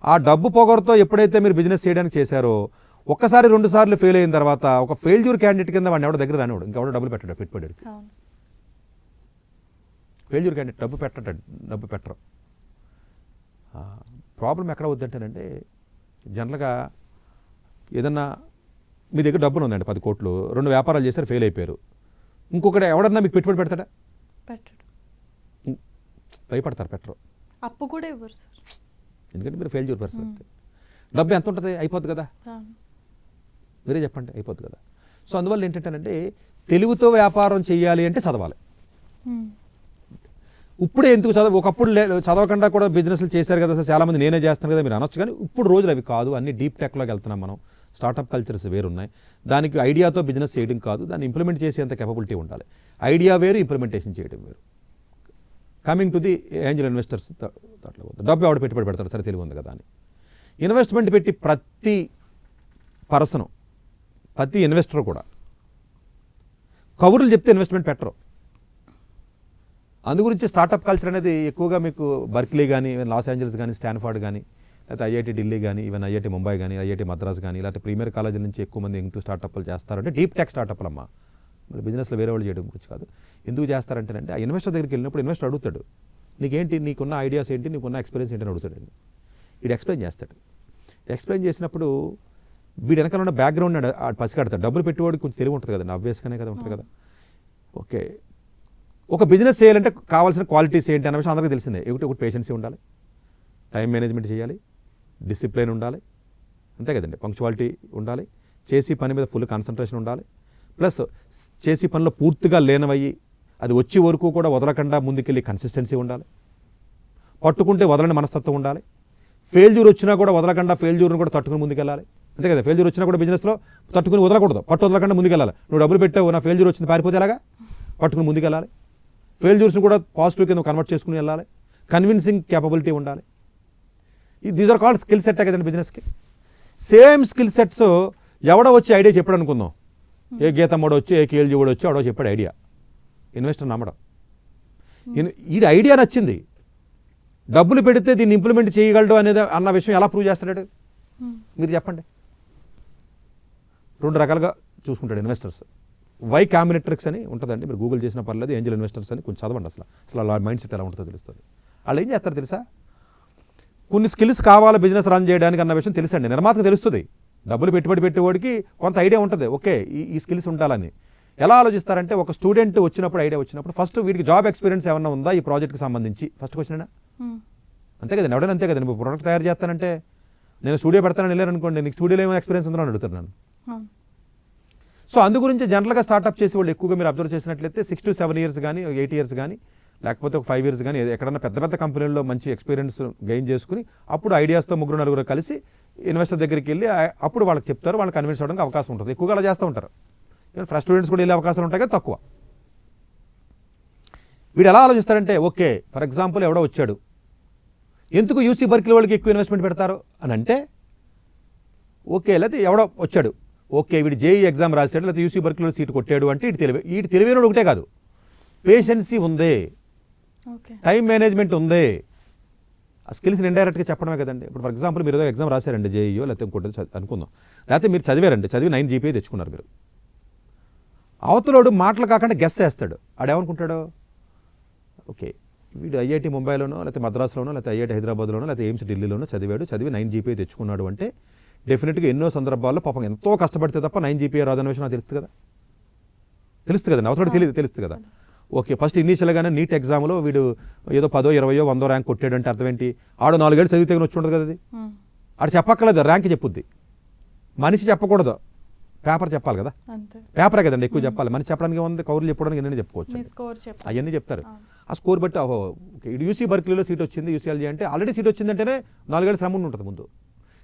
ఆ డబ్బు పొగరుతో ఎప్పుడైతే మీరు బిజినెస్ చేయడానికి చేశారో, ఒక్కసారి 2 సార్లు ఫెయిల్ అయిన తర్వాత ఒక ఫెయిల్యూర్ క్యాండిడేట్ కింద వాడిని ఎవడ దగ్గర రానివాడు, ఇంకెవడో డబ్బులు పెట్టాడు పెట్టుబడి. ఫెయిల్యూర్ క్యాండిడేట్ డబ్బు పెట్టరు. ప్రాబ్లం ఎక్కడ అవుద్దంటేనంటే, జనరల్గా ఏదన్నా మీ దగ్గర డబ్బులు ఉందండి 10 కోట్లు, 2 వ్యాపారాలు చేశారు, ఫెయిల్ అయిపోయారు. ఇంకొకటి ఎవడన్నా మీకు పెట్టుబడి పెడతాడా? పెట్టడు. భయపడతారు, పెట్టరు. అప్పు కూడా ఇవ్వరు సార్, ఎందుకంటే మీరు ఫెయిల్యూర్ పర్సన్. డబ్బు ఎంత ఉంటుంది? అయిపోద్ది కదా, మీరే చెప్పండి, అయిపోద్ది కదా. సో అందువల్ల ఏంటంటేనంటే, తెలివితో వ్యాపారం చేయాలి అంటే చదవాలి. ఇప్పుడే ఎందుకు ఒకప్పుడు చదవకుండా కూడా బిజినెస్లు చేశారు కదా సార్, చాలామంది నేనే చేస్తాను కదా మీరు అనొచ్చు. కానీ ఇప్పుడు రోజులు అవి కాదు, అన్ని డీప్ టెక్లోకి వెళ్తున్నాం మనం. స్టార్టప్ కల్చర్స్ వేరున్నాయి. దానికి ఐడియాతో బిజినెస్ చేయడం కాదు, దాన్ని ఇంప్లిమెంట్ చేసేంత కెపబిలిటీ ఉండాలి. ఐడియా వేరు, ఇంప్లిమెంటేషన్ చేయడం వేరు. Coming to the Angel investors, దాంట్లో డబ్బు ఎవడు పెట్టుబడి పెడతారు సరే, తెలివి ఉంది కదా అని. ఇన్వెస్ట్మెంట్ పెట్టి ప్రతి పర్సను, ప్రతి ఇన్వెస్టర్ కూడా కబుర్లు చెప్తే ఇన్వెస్ట్మెంట్ పెట్టరు. అందుగురించి స్టార్టప్ కల్చర్ అనేది ఎక్కువగా మీకు బర్క్లీ కానీ, లాస్ ఏంజల్స్ కానీ, స్టాన్ఫర్డ్ కానీ, లేకపోతే ఐఐటి ఢిల్లీ కానీ, ఈవెన్ ఐఐటి ముంబై కానీ, ఐఐటి మద్రాస్ కానీ, లేకపోతే ప్రీమియర్ కాలేజీల నుంచి ఎక్కువ మంది ఎందుకు స్టార్టప్లు చేస్తారంటే డీప్ టెక్ స్టార్టప్లు అమ్మా, మళ్ళీ బిజినెస్లో వేరే వాళ్ళు చేయడం గురించి కాదు. ఎందుకు చేస్తారంటేనంటే, ఆ ఇన్వెస్టర్ దగ్గరికి వెళ్ళినప్పుడు ఇన్వెస్టర్ అడుగుతాడు, నీకేంటి, నీకున్న ఐడియాస్ ఏంటి, నీకున్న ఎక్స్పీరియన్స్ ఏంటి అని అడుగుతాడండి. వీడు ఎక్స్ప్లెయిన్ చేస్తాడు. ఎక్స్ప్లెయిన్ చేసినప్పుడు వీడు వెనకాల ఉన్న బ్యాక్గ్రౌండ్ పసిగడతాడు. డబ్బులు పెట్టేవాడికి కొంచెం తెలివి ఉంటుంది కదండి, అబ్వియస్గానే కదా ఉంటుంది కదా. ఓకే, ఒక బిజినెస్ చేయాలంటే కావాల్సిన క్వాలిటీస్ ఏంటి అన్న విషయం అందరికీ తెలిసిందే. ఒకటి పేషెన్సీ ఉండాలి, టైం మేనేజ్మెంట్ చేయాలి, డిసిప్లిన్ ఉండాలి, అంతే కదండి, పంక్చువాలిటీ ఉండాలి, చేసి పని మీద ఫుల్ కాన్సన్ట్రేషన్ ఉండాలి, ప్లస్ చేసి పనిలో పూర్తిగా లీనమయ్యి అది వచ్చే వరకు కూడా వదలకుండా ముందుకెళ్ళి కన్సిస్టెన్సీ ఉండాలి, పట్టుకుంటే వదలని మనస్తత్వం ఉండాలి, ఫెయిల్యూర్ వచ్చినా కూడా వదలకుండా ఫెయిల్యూర్ని కూడా తట్టుకుని ముందుకెళ్ళాలి, అంతే కదా. ఫెయిల్యూర్ వచ్చినా కూడా బిజినెస్లో తట్టుకుని వదలకూడదు, పట్టు వదలకుండా ముందుకెళ్ళాలి. నువ్వు డబ్బులు పెట్టావు, నా ఫెయిల్యూర్ వచ్చింది, పారిపోతే ఎలాగా, పట్టుకుని ముందుకెళ్ళాలి. ఫెయిల్యూర్స్ని కూడా పాజిటివ్ కింద కన్వర్ట్ చేసుకుని వెళ్ళాలి, కన్విన్సింగ్ కేపబిలిటీ ఉండాలి. These are called skill set కదండి బిజినెస్కి. సేమ్ స్కిల్ సెట్స్ ఎవడో వచ్చి ఐడియా చెప్పాడు అనుకుందాం, ఏ గీతమ్మడో వచ్చి, ఏ కేఎల్జీ కూడా వచ్చి ఎవడో చెప్పాడు ఐడియా, ఇన్వెస్టర్ నమ్మడం. ఈ ఐడియా నచ్చింది, డబ్బులు పెడితే దీన్ని ఇంప్లిమెంట్ చేయగలడు అనేది అన్న విషయం ఎలా ప్రూవ్ చేస్తాడు మీరు చెప్పండి. 2 రకాలుగా చూసుకుంటాడు ఇన్వెస్టర్స్. వై కాంబినేట్రిక్స్ అని ఉంటుందండి, మీరు గూగుల్ చేసిన పర్లేదు, ఏంజల్ ఇన్వెస్టర్స్ అని కొంచెం చదవండి. అసలు అలా మైండ్ సెట్ ఎలా ఉంటుందో తెలుస్తుంది. వాళ్ళు ఏం చేస్తారు తెలుసా, కొన్ని స్కిల్స్ కావాలి బిజినెస్ రన్ చేయడానికి అన్న విషయం తెలుసండి, నిర్మాతకు తెలుస్తుంది. డబ్బులు పెట్టుబడి పెట్టేవాడికి కొంత ఐడియా ఉంటుంది, ఓకే ఈ స్కిల్స్ ఉండాలని. ఎలా ఆలోచిస్తారంటే, ఒక స్టూడెంట్ వచ్చినప్పుడు, ఐడియా వచ్చినప్పుడు ఫస్ట్ వీడికి జాబ్ ఎక్స్పీరియన్స్ ఏమన్నా ఉందా ఈ ప్రాజెక్ట్కి సంబంధించి, ఫస్ట్ క్వశ్చన్. అంతే కదండి, ఎవడైనా అంతే కదండి. నువ్వు ప్రొడక్ట్ తయారు చేస్తానంటే, నేను స్టూడియో పెడతానని వెళ్ళారనుకోండి, నీకు స్టూడియోలో ఏమో ఎక్స్పీరియన్స్ ఉందని అడుగుతాను నేను. సో అందు గురించి జనరల్గా స్టార్ట్అప్ చేసి వాళ్ళు ఎక్కువగా మీరు అబ్జర్వ్ చేసినట్లయితే 6 to 7 years కానీ, 8 years కానీ, లేకపోతే ఒక 5 years కానీ ఎక్కడన్నా పెద్ద పెద్ద కంపెనీల్లో మంచి ఎక్స్పీరియన్స్ గెయిన్ చేసుకుని అప్పుడు ఐడియాస్తో 3-4 కలిసి ఇన్వెస్టర్ దగ్గరికి వెళ్ళి అప్పుడు వాళ్ళకి చెప్తారు, వాళ్ళకి కన్విన్స్ అవ్వడానికి అవకాశం ఉంటుంది. ఎక్కువగా అలా చేస్తూ ఉంటారు. ఫ్రెష్ స్టూడెంట్స్ కూడా వెళ్ళే అవకాశాలు ఉంటాయి కదా, తక్కువ. వీడు ఎలా ఆలోచిస్తారంటే, ఓకే ఫర్ ఎగ్జాంపుల్ ఎవడో వచ్చాడు, ఎందుకు యూసీ బర్క్లీ వాళ్ళకి ఎక్కువ ఇన్వెస్ట్మెంట్ పెడతారు అని అంటే, ఓకే లేకపోతే ఎవడో వచ్చాడు, ఓకే వీడు జేఈ ఎగ్జామ్ రాశాడు, లేకపోతే యూసీ బర్క్లీలో సీట్ కొట్టాడు అంటే వీటి తెలివైన ఒకటే కాదు, పేషెన్సీ ఉంది, టైం మేనేజ్మెంట్ ఉంది. ఆ స్కిల్స్ని ఇండైరెక్ట్గా చెప్పడమే కదండి. ఇప్పుడు ఫర్ ఎగ్జాంపుల్ మీరు ఏదో ఎగ్జామ్ రాశారండి, జేఈఓ లేకపోతే ఇంకోటి అనుకుందాం, లేకపోతే మీరు చదివారండి, చదివి 9 GPA తెచ్చుకున్నారు మీరు. అవతలోడు మాటలు కాకుండా గెస్ చేస్తాడు, ఆడేమనుకుంటాడు, ఓకే వీడు ఐఐటి ముంబైలోనో లేకపోతే మద్రాసులోనో లేకపోతే ఐఐటి హైదరాబాద్లోనో లేకపోతే ఎయిమ్స్ ఢిల్లీలోనో చదివి 9 GPA తెచ్చుకున్నాడు అంటే డెఫినెట్గా ఎన్నో సందర్భాల్లో పాపం ఎంతో కష్టపడితే తప్ప 9 GPA రాదన్న విషయం నాకు తెలుస్తుంది కదా, అవతలోడు తెలుస్తుంది కదా. ఓకే ఫస్ట్ ఇనీషియల్గానే నీట్ ఎగ్జామ్లో వీడు ఏదో 10, 20, 100 ర్యాంక్ కొట్టాడు అంటే అర్థం ఏంటి, ఆడు 4 ఏళ్ళు చదివితే వచ్చి ఉండదు కదా. అది ఆడు చెప్పక్కర్లేదు, ర్యాంక్ చెప్పుద్ది, మనిషి చెప్పకూడదు, పేపర్ చెప్పాలి కదా, పేపరే కదండి ఎక్కువ చెప్పాలి. మనిషి చెప్పడానికి ఉంది, కౌరులు చెప్పడానికి ఎన్ని చెప్పుకోవచ్చు, అవన్నీ చెప్తారు. ఆ స్కోర్ బట్టి ఓకే ఇటు యూసీ బర్క్లీలో సీట్ వచ్చింది, యూసీఎల్జీ అంటే ఆల్రెడీ సీట్ వచ్చిందంటేనే 4 ఏళ్ళు శ్రమ ఉంటుంది ముందు,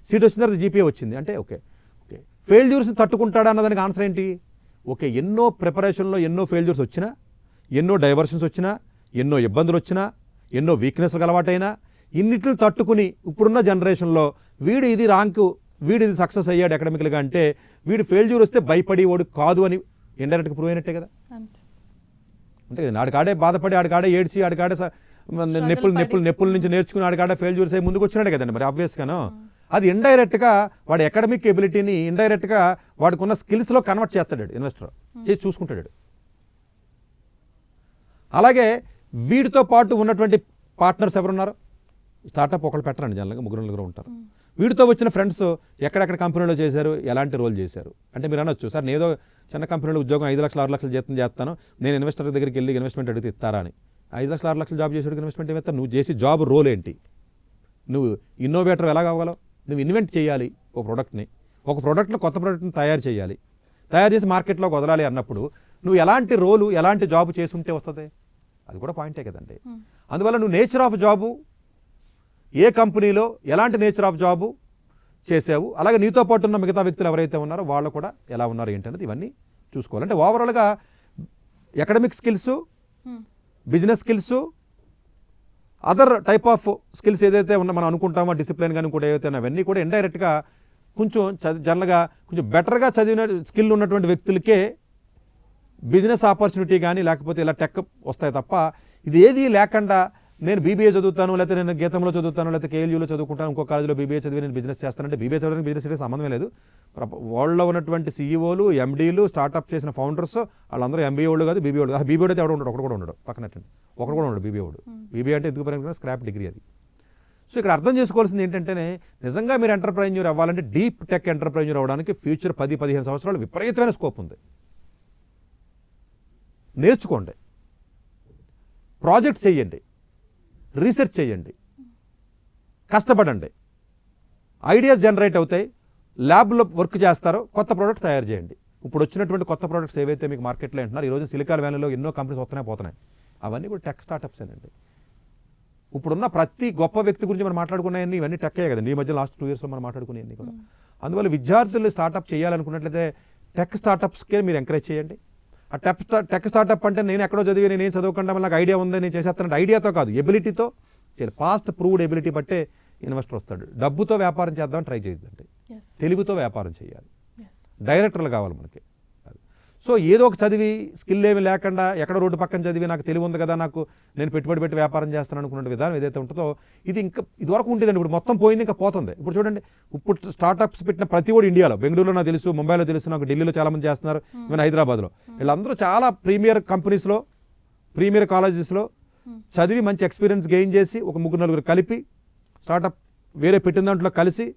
సీట్ వచ్చిన తర్వాత GPA వచ్చింది అంటే ఓకే ఫెయిల్యూర్స్ని తట్టుకుంటాడా అన్నదానికి ఆన్సర్ ఏంటి, ఓకే ఎన్నో ప్రిపరేషన్లో ఎన్నో ఫెయిల్యూర్స్ వచ్చినా, ఎన్నో డైవర్షన్స్ వచ్చినా, ఎన్నో ఇబ్బందులు వచ్చినా, ఎన్నో వీక్నెస్లకు అలవాటైనా, ఇన్నిటిని తట్టుకుని ఇప్పుడున్న జనరేషన్లో వీడు ఇది ర్యాంకు వీడు ఇది సక్సెస్ అయ్యాడు అకాడమిక్గా అంటే వీడు ఫెయిల్యూర్ వస్తే భయపడేవాడు కాదు అని ఇండైరెక్ట్గా ప్రూవ్ అయినట్టే కదా. అంతే. అంటే కదా ఆడికాడే బాధపడి ఆడికాడే ఏడ్చి ఆడికాడే నెప్పుల నుంచి నేర్చుకుని ఆడికాడే ఫెయిల్యూర్స్ అయ్యి ముందుకు వచ్చినాడు కదండి మరి ఆబ్వియస్గాను. అది ఇండైరెక్ట్గా వాడి అకాడమిక్ ఎబిలిటీని ఇండైరెక్ట్గా వాడికున్న స్కిల్స్లో కన్వర్ట్ చేస్తాడు ఇన్వెస్టర్ చేసి చూసుకుంటాడు. అలాగే వీడితో పాటు ఉన్నటువంటి పార్ట్నర్స్ ఎవరున్నారు స్టార్టప్ ఒకళ్ళు పెట్టరండి జనరల్గా ముగ్గురు ఉంటారు. వీడితో వచ్చిన ఫ్రెండ్స్ ఎక్కడెక్కడ కంపెనీలో చేశారు ఎలాంటి రోల్ చేశారు అంటే మీరు అనొచ్చు సార్ నేదో చిన్న కంపెనీలో ఉద్యోగం 5 లక్షలు 6 లక్షలు జీతం చేస్తాను నేను ఇన్వెస్టర్ దగ్గరికి వెళ్ళి ఇన్వెస్ట్మెంట్ అడిగితే ఇస్తారా అని. 5 లక్షలు 6 లక్షలు జాబ్ చేసేవాడికి ఇన్వెస్ట్మెంట్ ఏమిస్తారు? నువ్వు చేసి జాబ్ రోల్ ఏంటి? నువ్వు ఇన్నోవేటర్ ఎలా కావాలో నువ్వు ఇన్వెంట్ చేయాలి ఒక ప్రోడక్ట్ని కొత్త ప్రోడక్ట్ని తయారు చేయాలి తయారు చేసి మార్కెట్లోకి వదలాలి అన్నప్పుడు నువ్వు ఎలాంటి రోలు ఎలాంటి జాబ్ చేసి ఉంటే వస్తుంది అది కూడా పాయింటే కదండి. అందువల్ల నువ్వు నేచర్ ఆఫ్ జాబు ఏ కంపెనీలో ఎలాంటి నేచర్ ఆఫ్ జాబు చేసావు అలాగే నీతో పాటు ఉన్న మిగతా వ్యక్తులు ఎవరైతే ఉన్నారో వాళ్ళు కూడా ఎలా ఉన్నారు ఏంటనేది ఇవన్నీ చూసుకోవాలి. అంటే ఓవరాల్గా academic skills business skills other type of skills ఏదైతే ఉన్నా మనం అనుకుంటామో డిసిప్లిన్ కానీ కూడా ఏవైతే అవన్నీ కూడా ఇండైరెక్ట్గా కొంచెం జనరల్గా కొంచెం బెటర్గా చదివిన స్కిల్ ఉన్నటువంటి వ్యక్తులకే బిజినెస్ ఆపర్చునిటీ కానీ లేకపోతే ఇలా టెక్ వస్తాయి తప్ప ఇది ఏది లేకుండా నేను బీబీఏ చదువుతాను లేకపోతే నేను గీతంలో చదువుతాను లేకపోతే కేఎల్యూలో చదువుకుంటాను ఇంకో కాలేజీలో బీబీఏ చదివి నేను బిజినెస్ చేస్తానంటే బీబీఏ చదవడానికి బిజినెస్ సంబంధమే లేదు. వరల్డ్లో ఉన్నటువంటి సీఈఓలు ఎండీలు స్టార్ట్అప్ చేసిన ఫౌండర్స్ వాళ్ళందరూ ఎంబీఏ వాళ్ళు కాదు బీబీఏ వాళ్ళు. బీబీఏ అయితే ఎవడు ఉండడు ఒకటి కూడా ఉండడు పక్కనట్టండి ఒకటి కూడా ఉండడు బీబీఏ వాడు. బీబీఏ అంటే ఎందుకు పనికి స్క్రాప్ డిగ్రీ అది. సో ఇక్కడ అర్థం చేసుకోవాల్సింది ఏంటంటే నిజంగా మీరు ఎంటర్ప్రైన్యూర్ అవ్వాలంటే డీప్ టెక్ ఎంటర్ప్రైన్యూర్ అవ్వడానికి ఫ్యూచర్ 10-15 సంవత్సరాలు విపరీతమైన స్కోప్ ఉంది. నేర్చుకోండి ప్రాజెక్ట్స్ చేయండి రీసెర్చ్ చేయండి కష్టపడండి ఐడియాస్ జనరేట్ అవుతాయి ల్యాబ్లో వర్క్ చేస్తారో కొత్త ప్రోడక్ట్ తయారు చేయండి. ఇప్పుడు వచ్చినటువంటి కొత్త ప్రోడక్ట్స్ ఏవైతే మీకు మార్కెట్లో అంటున్నారు ఈరోజు సిలికాన్ వ్యాలీలో ఎన్నో కంపెనీస్ వస్తున్నాయి పోతున్నాయి అవన్నీ కూడా టెక్ స్టార్టప్సేనండి. ఇప్పుడున్న ప్రతి గొప్ప వ్యక్తి గురించి మనం మాట్లాడుకున్నాయన్నీ ఇవన్నీ టెక్కే కదండి ఈ మధ్య లాస్ట్ 2 yearsలో మనం మాట్లాడుకునేవన్నీ కూడా. అందువల్ల విద్యార్థులు స్టార్టప్ చేయాలనుకున్నట్లయితే టెక్ స్టార్టప్స్కే మీరు ఎంకరేజ్ చేయండి. ఆ టెక్ స్టార్టప్ అంటే నేను ఎక్కడో చదివి నేను చదవకుండా నాకు ఐడియా ఉంది నేను చేసేస్తానంటే ఐడియాతో కాదు ఎబిలిటీతో చేయాలి. పాస్ట్ ప్రూవ్డ్ ఎబిలిటీ బట్టే ఇన్వెస్టర్ వస్తాడు. డబ్బుతో వ్యాపారం చేద్దామని ట్రై చేయొద్దండి తెలివితో వ్యాపారం చేయాలి. డైరెక్టర్లు కావాలి మనకి. సో ఏదో ఒక చదివి స్కిల్ ఏమి లేకుండా ఎక్కడ రోడ్డు పక్కన చదివి నాకు తెలివి ఉంది కదా నాకు నేను పెట్టుబడి పెట్టి వ్యాపారం చేస్తాను అనుకున్న విధానం ఏదైతే ఉంటుందో ఇది ఇంకా ఇదివరకు ఉంటుందండి ఇప్పుడు మొత్తం పోయింది ఇంకా పోతుంది. ఇప్పుడు చూడండి ఇప్పుడు స్టార్టప్స్ పెట్టిన ప్రతి కూడా ఇండియాలో బెంగళూరులో నాకు తెలుసు ముంబైలో తెలుసు నాకు ఢిల్లీలో చాలామంది చేస్తున్నారు ఈవెన్ హైదరాబాద్లో వీళ్ళందరూ చాలా ప్రీమియర్ కంపెనీస్లో ప్రీమియర్ కాలేజెస్లో చదివి మంచి ఎక్స్పీరియన్స్ గెయిన్ చేసి ఒక 3-4 కలిపి స్టార్టప్ వేరే పెట్టిన దాంట్లో కలిసి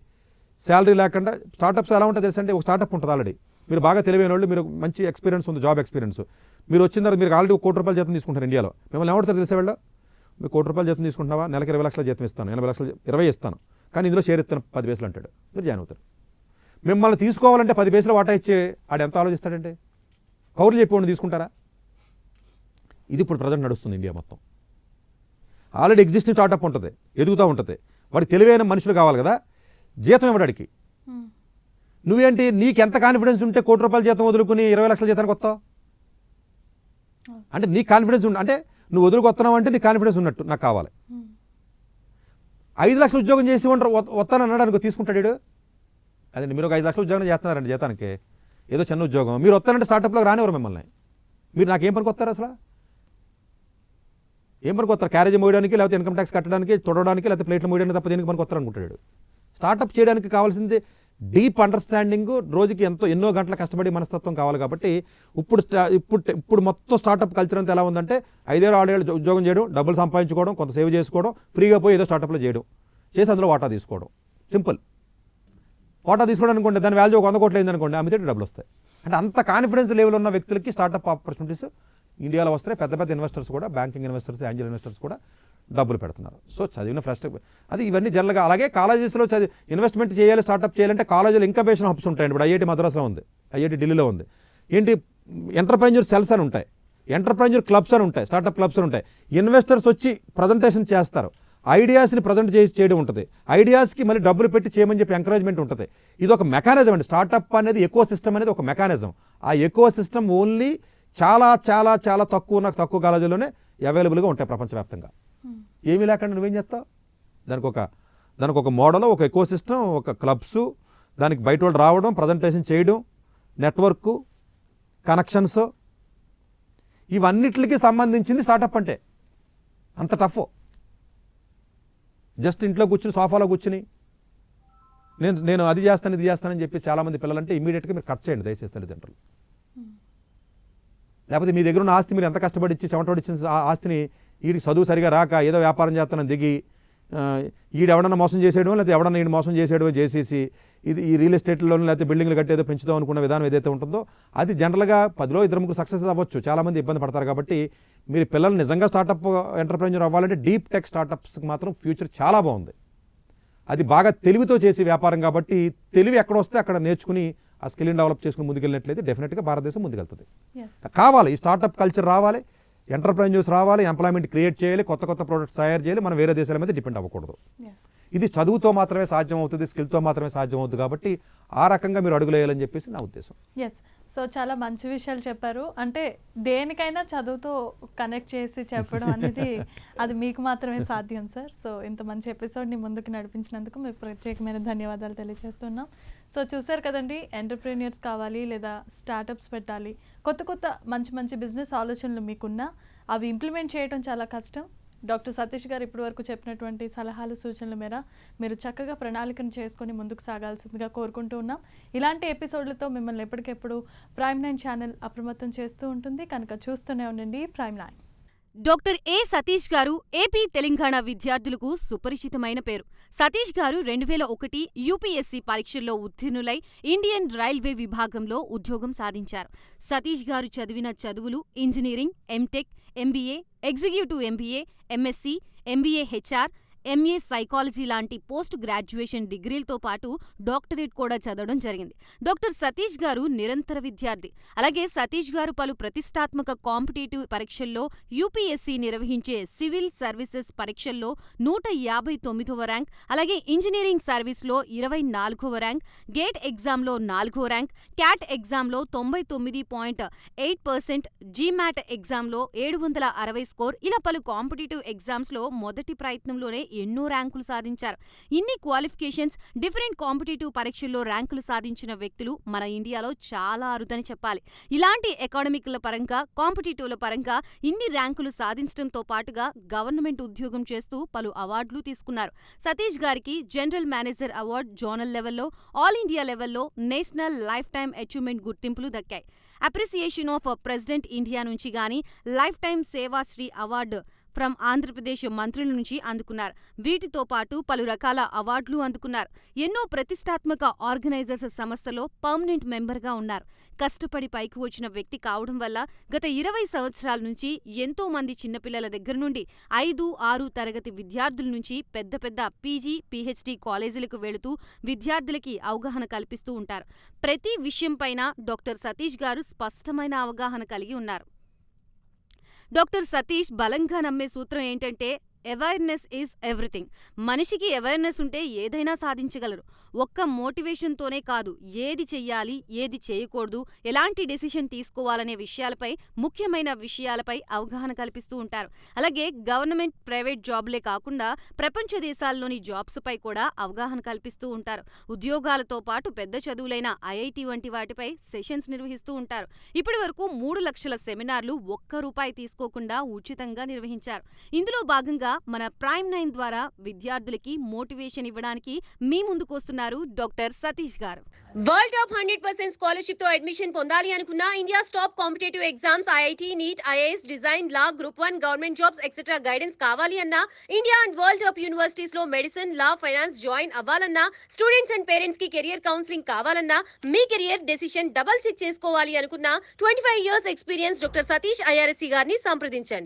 శాలరీ లేకుండా స్టార్టప్స్ ఎలా ఉంటుందో తెలుసంటే ఒక స్టార్టప్ ఉంటుంది ఆల్రెడీ మీరు బాగా తెలివైన వాళ్ళు మీరు మంచి ఎక్స్పీరియన్స్ ఉంది జాబ్ ఎక్స్పీరియన్స్ మీరు వచ్చిన తర్వాత మీరు ఆల్రెడీ 1 కోటి రూపాయలు జీతం తీసుకుంటారు ఇండియాలో మిమ్మల్ని ఎవడతారు తెలిసేవాళ్ళు మీరు 1 కోటి రూపాయలు జీతం తీసుకుంటున్నావా నెలకి 20 లక్షల జీతం ఇస్తాను 80 లక్షలు 20 ఇస్తాను కానీ ఇందులో షేర్ ఇస్తాను 10 పైసలు అంటాడు మీరు జాయిన్ అవుతారు. మిమ్మల్ని తీసుకోవాలంటే 10 పైసలు వాటా ఇచ్చే ఆడు ఎంత ఆలోచిస్తాడంటే కౌరులు చెప్పి తీసుకుంటారా? ఇది ఇప్పుడు ప్రజెంట్ నడుస్తుంది ఇండియా మొత్తం. ఆల్రెడీ ఎగ్జిస్టింగ్ స్టార్టప్ ఉంటుంది ఎదుగుతూ ఉంటుంది వాడికి తెలివైన మనుషులు కావాలి కదా జీతం ఇవ్వడానికి. నువ్వేంటి నీకు ఎంత కాన్ఫిడెన్స్ ఉంటే 1 కోటి రూపాయల జీతం వదులుకుని 20 లక్షల జీతానికి వస్తావు అంటే నీకు కాన్ఫిడెన్స్ అంటే నువ్వు వదులుకొస్తున్నావు అంటే నీకు కాన్ఫిడెన్స్ ఉన్నట్టు నాకు కావాలి. 5 లక్షల ఉద్యోగం చేసి వస్తానన్నాడు తీసుకుంటాడు అదే మీరు ఒక 5 లక్షల ఉద్యోగం చేస్తున్నారండి జీతానికి ఏదో చిన్న ఉద్యోగం మీరు వస్తానంటే స్టార్టప్లోకి రానివ్వరు మిమ్మల్ని. మీరు నాకేం పనికి వస్తారు అసలు ఏం పనికి వస్తారు క్యారేజ్ మోయడానికి లేకపోతే ఇన్కమ్ ట్యాక్స్ కట్టడానికి తొడడానికి లేకపోతే ప్లేట్లు మోయడానికి తప్ప దేనికి పనికి వస్తారు అనుకుంటాడు. స్టార్టప్ చేయడానికి కావాల్సింది డీప్ అండర్స్టాండింగ్ రోజుకి ఎన్నో గంటల కష్టపడి మనస్తత్వం కావాలి. కాబట్టి ఇప్పుడు మొత్తం స్టార్టప్ కల్చర్ అంతా ఎలా ఉందంటే 5-6 ఏళ్ళు ఉద్యోగం చేయడం డబ్బులు సంపాదించుకోవడం కొంత సేవ్ చేసుకోవడం ఫ్రీగా పోయి ఏదో స్టార్టప్లో చేయడం చేసి అందులో వాటా తీసుకోవడం సింపుల్. వాటా తీసుకోవడం అనుకోండి దాని వాల్యూ 100 కోట్లు అయిందనుకోండి అమ్మితే డబ్బులు వస్తాయి. అంటే అంత కాన్ఫిడెన్స్ లెవెల్ ఉన్న వ్యక్తులకి స్టార్టప్ ఆపర్చునిటీస్ ఇండియాలో వస్తాయి. పెద్ద పెద్ద ఇన్వెస్టర్స్ కూడా బ్యాంకింగ్ ఇన్వెస్టర్స్ ఏంజల్ ఇన్వెస్టర్స్ కూడా డబ్బులు పెడుతున్నారు. సో చదివిన ఫస్ట్ అది ఇవన్నీ జనరల్గా అలాగే కాలేజెస్లో ఇన్వెస్ట్మెంట్ చేయాలి స్టార్టప్ చేయాలంటే కాలేజీలో ఇంక్యుబేషన్ హబ్స్ ఉంటాయండి. ఇప్పుడు ఐఐటి మద్రాసులో ఉంది ఐఐటి ఢిల్లీలో ఉంది ఏంటి ఎంటర్ప్రైన్యూర్ సెల్స్ అని ఉంటాయి ఎంటర్ప్రైన్యూర్ క్లబ్స్ అని ఉంటాయి స్టార్టప్ క్లబ్స్ అని ఉంటాయి. ఇన్వెస్టర్స్ వచ్చి ప్రజెంటేషన్ చేస్తారు ఐడియాస్ని ప్రజెంట్ చేయడం ఉంటుంది ఐడియాస్కి మళ్ళీ డబ్బులు పెట్టి చేయమని చెప్పి ఎంకరేజ్మెంట్ ఉంటుంది. ఇది ఒక మెకానిజం అండి. స్టార్టప్ అనేది ఎకో సిస్టమ్ అనేది ఒక మెకానిజం. ఆ ఎకో సిస్టమ్ ఓన్లీ చాలా చాలా చాలా తక్కువ కాలేజీలోనే అవైలబుల్గా ఉంటాయి ప్రపంచవ్యాప్తంగా. ఏమీ లేకుండా నువ్వేం చేస్తావు దానికి ఒక మోడల్, ఒక ఎకో సిస్టమ్, ఒక క్లబ్స్, దానికి బయట వాళ్ళు రావడం, ప్రజెంటేషన్ చేయడం, నెట్వర్క్ కనెక్షన్స్, ఇవన్నిటికి సంబంధించింది స్టార్టప్ అంటే. అంత టఫ్. జస్ట్ ఇంట్లో కూర్చుని సోఫాలో కూర్చుని నేను అది చేస్తాను ఇది చేస్తానని చెప్పి చాలామంది పిల్లలంటే ఇమీడియట్గా మీరు కట్ చేయండి దయచేసి తల్లిదండ్రులు. లేకపోతే మీ దగ్గర ఉన్న ఆస్తి మీరు ఎంత కష్టపడి ఇచ్చి చెమటోడిచ్చిన ఆస్తిని వీడికి చదువు సరిగా రాక ఏదో వ్యాపారం చేస్తానని దిగి ఎవడన్నా మోసం చేసేయడం, లేకపోతే ఎవడన్నా ఈడు మోసం చేసేయడమో చేసేసి ఈ రియల్ ఎస్టేట్లోనూ లేకపోతే బిల్డింగ్లు కట్టేదో పెంచుదాం అనుకున్న విధానం ఏదైతే ఉంటుందో అది జనరల్గా 10లో 2-3 సక్సెస్ అవ్వచ్చు. చాలామంది ఇబ్బంది పడతారు. కాబట్టి మీరు పిల్లలు నిజంగా స్టార్టప్ ఎంటర్ప్రెన్యూర్ అవ్వాలంటే డీప్ టెక్ స్టార్టప్స్కి మాత్రం ఫ్యూచర్ చాలా బాగుంది. అది బాగా తెలివితో చేసే వ్యాపారం కాబట్టి తెలివి ఎక్కడ వస్తే అక్కడ నేర్చుకుని ఆ స్కిల్ని డెవలప్ చేసుకుని ముందుకెళ్ళినట్లయితే డెఫినెట్గా భారతదేశం ముందుకెళ్తుంది. కావాలి ఈ స్టార్టప్ కల్చర్ రావాలి, ఎంటర్ప్రెన్యూర్స్ రావాలి, ఎంప్లాయ్మెంట్ క్రియేట్ చేయాలి, కొత్త ప్రొడక్ట్స్ తయారు చేయాలి. మనం వేరే దేశాల మీద డిపెండ్ అవ్వకూడదు. ఇది చదువుతో మాత్రమే సాధ్యం అవుతుంది, స్కిల్తో మాత్రమే సాధ్యం అవుతుంది. కాబట్టి ఆ రకంగా మీరు అడుగులు వేయాలని చెప్పేసి నా ఉద్దేశం. ఎస్. సో చాలా మంచి విషయాలు చెప్పారు. అంటే దేనికైనా చదువుతో కనెక్ట్ చేసి చెప్పడం అనేది అది మీకు మాత్రమే సాధ్యం సార్. సో ఇంత మంచి ఎపిసోడ్ని ముందుకు నడిపించినందుకు మీకు ప్రత్యేకమైన ధన్యవాదాలు తెలియజేస్తున్నాం. సో చూసారు కదండి, ఎంటర్ప్రీనియర్స్ కావాలి లేదా స్టార్టప్స్ పెట్టాలి, కొత్త మంచి బిజినెస్ ఆలోచనలు మీకున్నా అవి ఇంప్లిమెంట్ చేయడం చాలా కష్టం. డాక్టర్ సతీష్ గారు ఇప్పటివరకు చెప్పినటువంటి సలహాలు సూచనల మేర మీరు చక్కగా ప్రణాళికను చేసుకొని ముందుకు సాగాల్సిందిగా కోరుకుంటూ ఉన్నాం. ఇలాంటి ఎపిసోడ్లతో మిమ్మల్ని ఎప్పటికెప్పుడు ప్రైమ్9 ఛానల్ అప్రమత్తం చేస్తూ ఉంటుంది. కనుక చూస్తూనే ఉండండి ప్రైమ్9. డాక్టర్ ఏ సతీష్ గారు ఏపీ తెలంగాణ విద్యార్థులకు సుపరిచితమైన పేరు. సతీష్ గారు 2001 యూపీఎస్సీ పరీక్షల్లో ఉత్తీర్ణులై ఇండియన్ రైల్వే విభాగంలో ఉద్యోగం సాధించారు. సతీష్ గారు చదివిన చదువులు engineering, MTech, MBA, executive MBA, MSc, MBA HR, MA psychology లాంటి పోస్ట్ గ్రాడ్యుయేషన్ డిగ్రీలతో పాటు డాక్టరేట్ కూడా చదవడం జరిగింది. డాక్టర్ సతీష్ గారు నిరంతర విద్యార్థి. అలాగే సతీష్ గారు పలు ప్రతిష్టాత్మక కాంపిటేటివ్ పరీక్షల్లో యూపీఎస్సీ నిర్వహించే సివిల్ సర్వీసెస్ పరీక్షల్లో 159వ ర్యాంక్, అలాగే ఇంజనీరింగ్ సర్వీస్లో 24వ ర్యాంక్, గేట్ ఎగ్జామ్లో 4వ ర్యాంక్, క్యాట్ ఎగ్జామ్లో 99.8%, జీమాట్ ఎగ్జామ్లో 760 స్కోర్, ఇలా పలు కాంపిటేటివ్ ఎగ్జామ్స్లో మొదటి ప్రయత్నంలోనే ఎన్నో ర్యాంకులు సాధించారు. ఇన్ని క్వాలిఫికేషన్స్, డిఫరెంట్ కాంపిటేటివ్ పరీక్షల్లో ర్యాంకులు సాధించిన వ్యక్తులు మన ఇండియాలో చాలా అరుదని చెప్పాలి. ఇలాంటి అకాడమిక్ల పరంగా, కాంపిటేటివ్ల పరంగా ఇన్ని ర్యాంకులు సాధించడంతో పాటుగా గవర్నమెంట్ ఉద్యోగం చేస్తూ పలు అవార్డులు తీసుకున్నారు. సతీష్ గారికి జనరల్ మేనేజర్ అవార్డు జోనల్ లెవెల్లో, ఆల్ ఇండియా లెవెల్లో నేషనల్ లైఫ్ టైమ్ అచీవ్మెంట్ గుర్తింపులు దక్కాయి. అప్రిసియేషన్ ఆఫ్ ప్రెసిడెంట్ ఇండియా నుంచి గానీ lifetime Sevashri award from Andhra Pradesh మంత్రుల నుంచి అందుకున్నారు. వీటితో పాటు పలు రకాల అవార్డులు అందుకున్నారు. ఎన్నో ప్రతిష్టాత్మక ఆర్గనైజర్స్ సంస్థలో పర్మనెంట్ మెంబర్గా ఉన్నారు. కష్టపడి పైకి వచ్చిన వ్యక్తి కావడం వల్ల గత 20 సంవత్సరాల నుంచి ఎంతో మంది చిన్నపిల్లల దగ్గర నుండి 5, 6 తరగతి విద్యార్థుల నుంచి పెద్ద పీజీ, పీహెచ్డీ కాలేజీలకు వెళుతూ విద్యార్థులకి అవగాహన కల్పిస్తూ ఉంటారు. ప్రతి విషయంపైన డాక్టర్ సతీష్ గారు స్పష్టమైన అవగాహన కలిగి ఉన్నారు. డాక్టర్ సతీష్ బలంగా నమ్మే సూత్రం ఏంటంటే అవేర్నెస్ ఈజ్ ఎవ్రీథింగ్. మనిషికి అవేర్నెస్ ఉంటే ఏదైనా సాధించగలరు. ఒక్క మోటివేషన్తోనే కాదు, ఏది చెయ్యాలి, ఏది చేయకూడదు, ఎలాంటి డెసిషన్ తీసుకోవాలనే విషయాలపై, ముఖ్యమైన విషయాలపై అవగాహన కల్పిస్తూ ఉంటారు. అలాగే గవర్నమెంట్, ప్రైవేట్ జాబ్లే కాకుండా ప్రపంచ దేశాల్లోని జాబ్స్పై కూడా అవగాహన కల్పిస్తూ ఉంటారు. ఉద్యోగాలతో పాటు పెద్ద చదువులైన ఐఐటి వంటి వాటిపై సెషన్స్ నిర్వహిస్తూ ఉంటారు. ఇప్పటి వరకు 3 లక్షల సెమినార్లు ₹1 తీసుకోకుండా ఉచితంగా నిర్వహించారు. ఇందులో భాగంగా మన ప్రైమ్9 ద్వారా విద్యార్థులకి మోటివేషన్ ఇవ్వడానికి మీ ముందుకొస్తున్నారు డాక్టర్ సతీష్ గారు. వరల్డ్ టాప్ 100% స్కాలర్షిప్ తో అడ్మిషన్ పొందాలి అనుకున్నా India top competitive exams IIT, NEET, IAS, design, law, group 1, government jobs etcetera guidance కావాలి అన్నా, India and world top universities లో మెడిసిన్, లా, ఫైనాన్స్ జాయిన్ అవ్వాలన్నా, స్టూడెంట్స్ అండ్ పేరెంట్స్ కి కెరియర్ కౌన్సిలింగ్ కావాలన్నా, మీ కెరియర్ డెసిషన్ డబుల్ చెక్ చేసుకోవాలి అనుకున్నా 25 years experience doctor Satish IRSC గారిని సంప్రదించండి.